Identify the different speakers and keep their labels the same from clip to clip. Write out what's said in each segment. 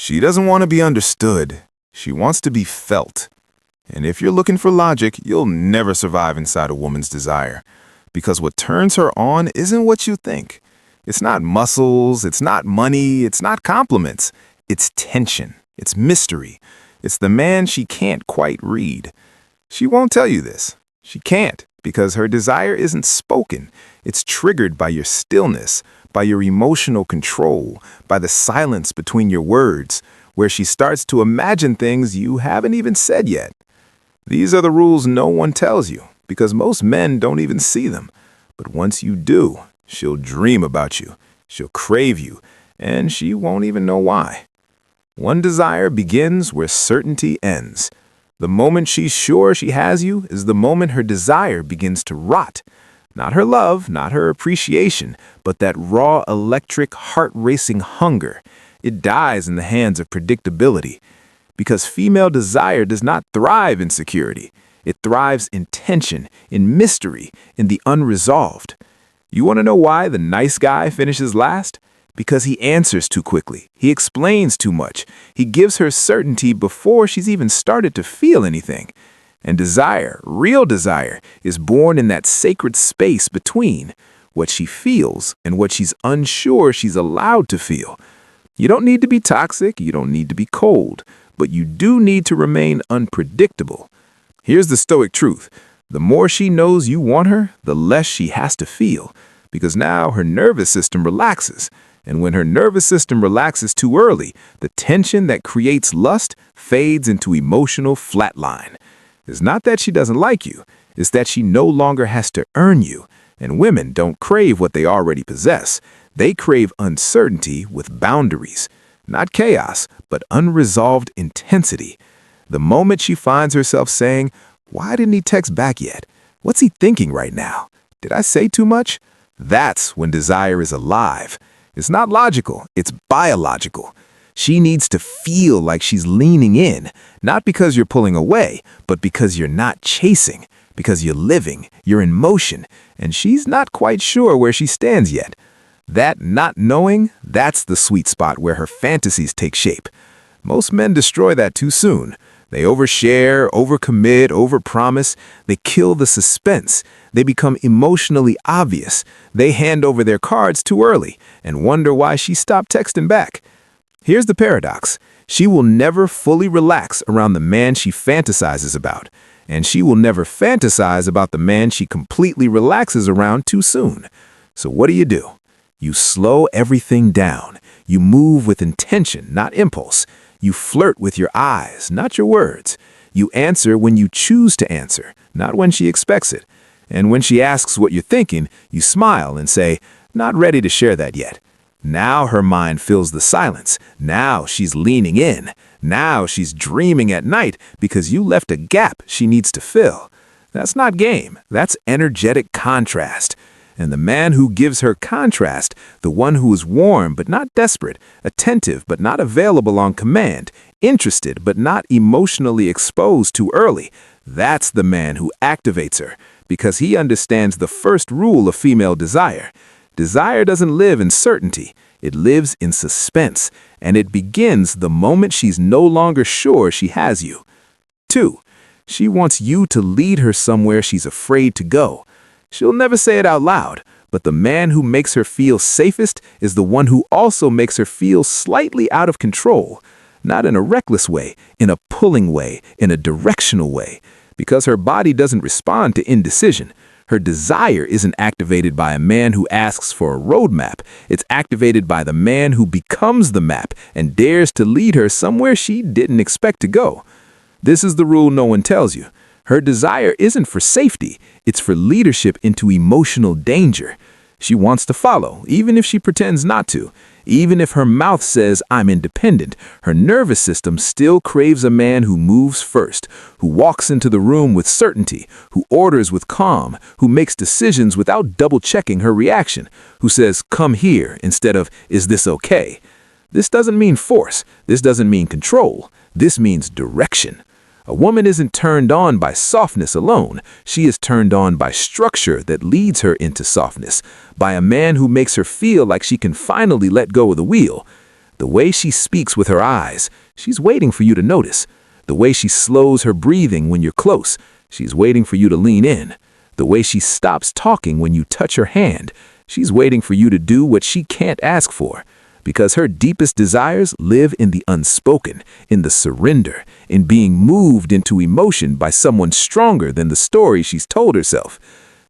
Speaker 1: She doesn't want to be understood. She wants to be felt. And if you're looking for logic, you'll never survive inside a woman's desire. Because what turns her on isn't what you think. It's not muscles, it's not money, it's not compliments. It's tension, it's mystery. It's the man she can't quite read. She won't tell you this. She can't, because her desire isn't spoken. It's triggered by your stillness, by your emotional control, by the silence between your words, where she starts to imagine things you haven't even said yet. These are the rules no one tells you, because most men don't even see them. But once you do, she'll dream about you, she'll crave you, and she won't even know why. One desire begins where certainty ends. The moment she's sure she has you is the moment her desire begins to rot. Not her love, not her appreciation, but that raw, electric, heart-racing hunger. It dies in the hands of predictability. Because female desire does not thrive in security. It thrives in tension, in mystery, in the unresolved. You want to know why the nice guy finishes last? Because he answers too quickly. He explains too much. He gives her certainty before she's even started to feel anything. And desire, real desire, is born in that sacred space between what she feels and what she's unsure she's allowed to feel. You don't need to be toxic, you don't need to be cold, but you do need to remain unpredictable. Here's the Stoic truth. The more she knows you want her, the less she has to feel, because now her nervous system relaxes. And when her nervous system relaxes too early, the tension that creates lust fades into emotional flatline. It's not that she doesn't like you, it's that she no longer has to earn you. And women don't crave what they already possess. They crave uncertainty with boundaries. Not chaos, but unresolved intensity. The moment she finds herself saying, "Why didn't he text back yet? What's he thinking right now? Did I say too much?" That's when desire is alive. It's not logical, it's biological. She needs to feel like she's leaning in, not because you're pulling away, but because you're not chasing, because you're living, you're in motion, and she's not quite sure where she stands yet. That not knowing, that's the sweet spot where her fantasies take shape. Most men destroy that too soon. They overshare, overcommit, overpromise. They kill the suspense. They become emotionally obvious. They hand over their cards too early and wonder why she stopped texting back. Here's the paradox. She will never fully relax around the man she fantasizes about, and she will never fantasize about the man she completely relaxes around too soon. So what do? You slow everything down. You move with intention, not impulse. You flirt with your eyes, not your words. You answer when you choose to answer, not when she expects it. And when she asks what you're thinking, you smile and say, "Not ready to share that yet." Now her mind fills the silence. Now she's leaning in. Now she's dreaming at night because you left a gap she needs to fill. That's not game. That's energetic contrast. And the man who gives her contrast, the one who is warm but not desperate, attentive but not available on command, interested but not emotionally exposed too early, that's the man who activates her, because he understands the first rule of female desire. Desire doesn't live in certainty. It lives in suspense, and it begins the moment she's no longer sure she has you. 2. She wants you to lead her somewhere she's afraid to go. She'll never say it out loud, but the man who makes her feel safest is the one who also makes her feel slightly out of control. Not in a reckless way, in a pulling way, in a directional way. Because her body doesn't respond to indecision. Her desire isn't activated by a man who asks for a roadmap. It's activated by the man who becomes the map and dares to lead her somewhere she didn't expect to go. This is the rule no one tells you. Her desire isn't for safety, it's for leadership into emotional danger. She wants to follow, even if she pretends not to. Even if her mouth says, "I'm independent," her nervous system still craves a man who moves first, who walks into the room with certainty, who orders with calm, who makes decisions without double-checking her reaction, who says, "Come here," instead of, "Is this okay?" This doesn't mean force. This doesn't mean control. This means direction. A woman isn't turned on by softness alone. She is turned on by structure that leads her into softness, by a man who makes her feel like she can finally let go of the wheel.
Speaker 2: The way she speaks with her eyes, she's waiting for you to notice. The way she slows her breathing when you're close, she's waiting for you to lean in. The way she stops talking when you touch her hand, she's waiting for you to do what she can't ask for. Because her deepest desires live in the unspoken, in the surrender, in being moved into emotion by someone stronger than the story she's told herself.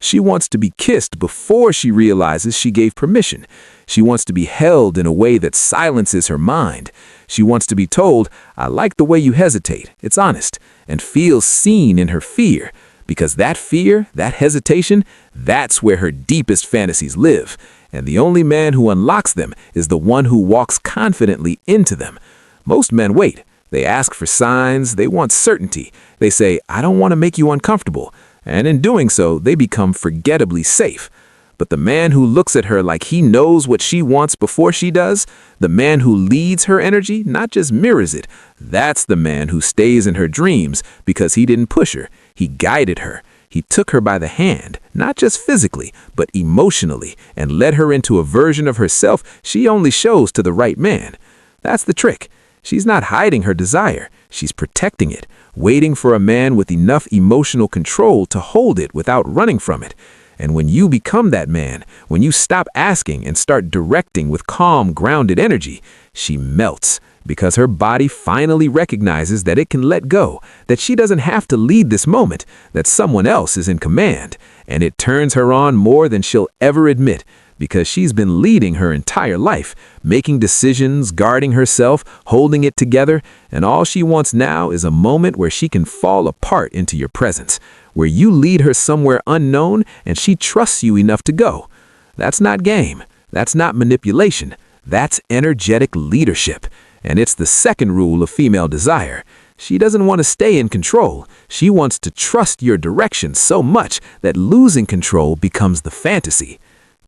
Speaker 2: She wants to be kissed before she realizes she gave permission. She wants to be held in a way that silences her mind. She wants to be told, "I like the way you hesitate, it's honest," and feels seen in her fear. Because that fear, that hesitation, that's where her deepest fantasies live. And the only man who unlocks them is the one who walks confidently into them. Most men wait. They ask for signs. They want certainty. They say, "I don't want to make you uncomfortable." And in doing so, they become forgettably safe. But the man who looks at her like he knows what she wants before she does, the man who leads her energy, not just mirrors it, that's the man who stays in her dreams because he didn't push her. He guided her. He took her by the hand, not just physically, but emotionally, and led her into a version of herself she only shows to the right man. That's the trick. She's not hiding her desire. She's protecting it, waiting for a man with enough emotional control to hold it without running from it. And when you become that man, when you stop asking and start directing with calm, grounded energy, she melts because her body finally recognizes that it can let go, that she doesn't have to lead this moment, that someone else is in command. And it turns her on more than she'll ever admit because she's been leading her entire life, making decisions, guarding herself, holding it together, and all she wants now is a moment where she can fall apart into your presence, where you lead her somewhere unknown and she trusts you enough to go. That's not game. That's not manipulation. That's energetic leadership. And it's the second rule of female desire. She doesn't want to stay in control. She wants to trust your direction so much that losing control becomes the fantasy.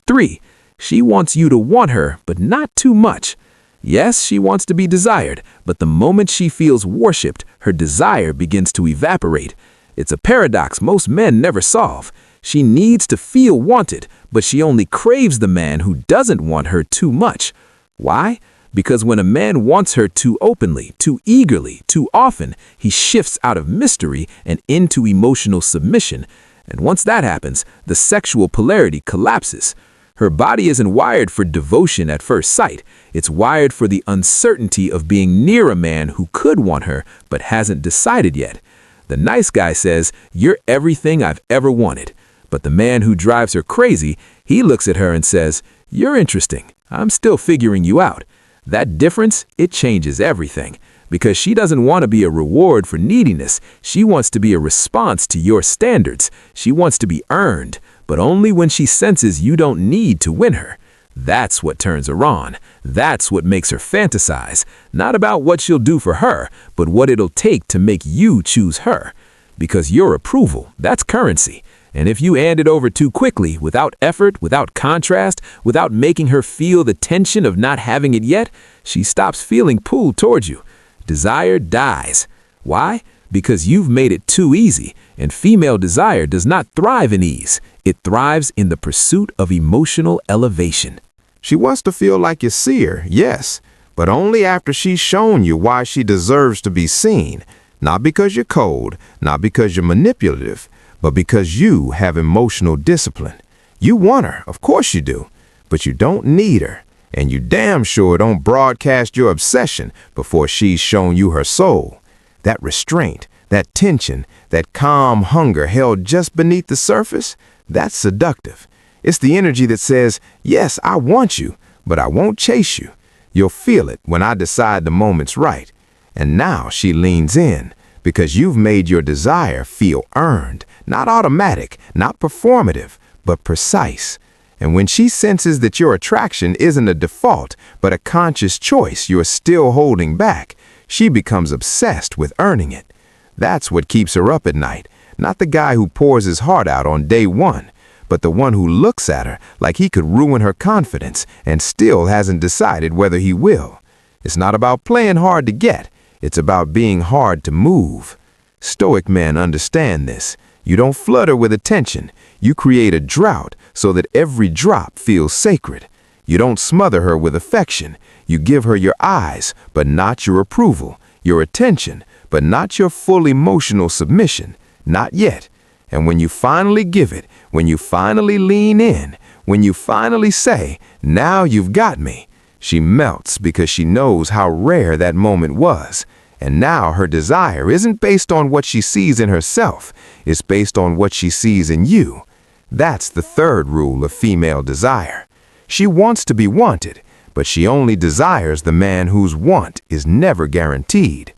Speaker 2: 3. She wants you to want her, but not too much. Yes, she wants to be desired, but the moment she feels worshipped, her desire begins to evaporate. It's a paradox most men never solve. She needs to feel wanted, but she only craves the man who doesn't want her too much. Why? Because when a man wants her too openly, too eagerly, too often, he shifts out of mystery and into emotional submission. And once that happens, the sexual polarity collapses. Her body isn't wired for devotion at first sight. It's wired for the uncertainty of being near a man who could want her but hasn't decided yet. The nice guy says, "You're everything I've ever wanted." But the man who drives her crazy, he looks at her and says, "You're interesting. I'm still figuring you out." That difference, it changes everything. Because she doesn't want to be a reward for neediness. She wants to be a response to your standards. She wants to be earned, but only when she senses you don't need to win her. That's what turns her on. That's what makes her fantasize. Not about what she'll do for her, but what it'll take to make you choose her. Because your approval, that's currency. And if you hand it over too quickly, without effort, without contrast, without making her feel the tension of not having it yet, she stops feeling pulled towards you. Desire dies. Why? Because you've made it too easy, and female desire does not thrive in ease. It thrives in the pursuit of emotional elevation.
Speaker 1: She wants to feel like you see her, yes, but only after she's shown you why she deserves to be seen. Not because you're cold, not because you're manipulative, but because you have emotional discipline. You want her, of course you do, but you don't need her. And you damn sure don't broadcast your obsession before she's shown you her soul. That restraint, that tension, that calm hunger held just beneath the surface, that's seductive. It's the energy that says, "Yes, I want you, but I won't chase you. You'll feel it when I decide the moment's right." And now she leans in because you've made your desire feel earned, not automatic, not performative, but precise. And when she senses that your attraction isn't a default, but a conscious choice you're still holding back, she becomes obsessed with earning it. That's what keeps her up at night, not the guy who pours his heart out on day one, but the one who looks at her like he could ruin her confidence and still hasn't decided whether he will. It's not about playing hard to get, it's about being hard to move. Stoic men understand this. You don't flood her with attention. You create a drought so that every drop feels sacred. You don't smother her with affection.
Speaker 2: You give her your eyes, but not your approval, your attention, but not your full emotional submission. Not yet. And when you finally give it, when you finally lean in, when you finally say, "Now you've got me," she melts because she knows how rare that moment was. And now her desire isn't based on what she sees in herself, it's based on what she sees in you. That's the third rule of female desire. She wants to be wanted, but she only desires the man whose want is never guaranteed.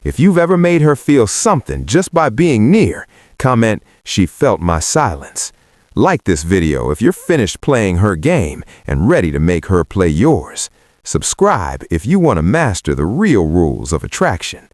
Speaker 2: If you've ever made her feel something just by being near, comment, "She felt my silence." Like this video if you're finished playing her game and ready to make her play yours. Subscribe if you want to master the real rules of attraction.